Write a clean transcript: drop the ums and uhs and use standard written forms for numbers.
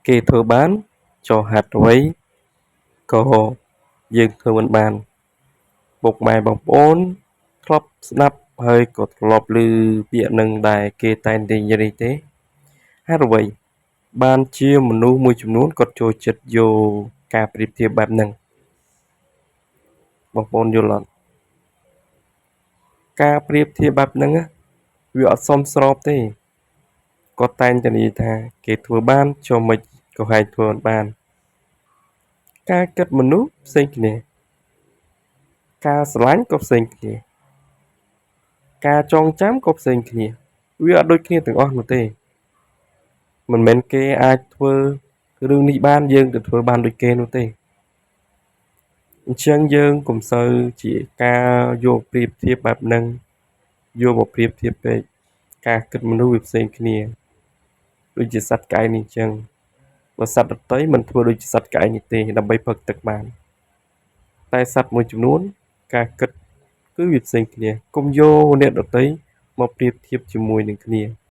គេធ្វើបានចុះហេតុអ្វីក៏យើងធ្វើមិនបានពុកម៉ែបងប្អូនធ្លាប់ស្ដាប់ហើយក៏ធ្លាប់ឮពាក្យនឹងដែលគេតែងតែនិយាយទេហេតុអ្វីបានជាមនុស្សមួយចំនួនគាត់ចូលចិត្តយកការប្រៀបធៀបបែបហ្នឹងបងប្អូនយល់អត់ការប្រៀបធៀបបែបហ្នឹងវាអត់សមស្របទេគាត់តែងតែនិយាយថាគេធ្វើបានចុះមិនក៏ហែងធ្វើមិនបានការគិតមនុស្សផ្សេងគ្នាការស្រឡាញ់ក៏ផ្សេងគ្នាការចងចាំក៏ផ្សេងគ្នាវាអត់ដូចគ្នាទាំងអស់នោះទេមិនមែនគេអាចធ្វើរឿងនេះបានយើងទៅធ្វើបានដូចគេនោះទេអញ្ចឹងយើងកុំសូវជាការយកប្រៀបធៀបបែបហ្នឹងយកមកប្រៀបធៀបពេកការគិតមនុស្សវាផ្សេងគ្នាដូចជាសត្វក្អែកនេះអញ្ចឹងបើសត្វដទៃមិនធ្វើដូចជាសត្វក្អែកនេះទេដើម្បីផឹកទឹកបានតែសត្វមួយចំនួនការគិតគឺវាផ្សេងគ្នាកុំយកអ្នកដទៃមកប្រៀបធៀបជាមួយនឹងគ្នា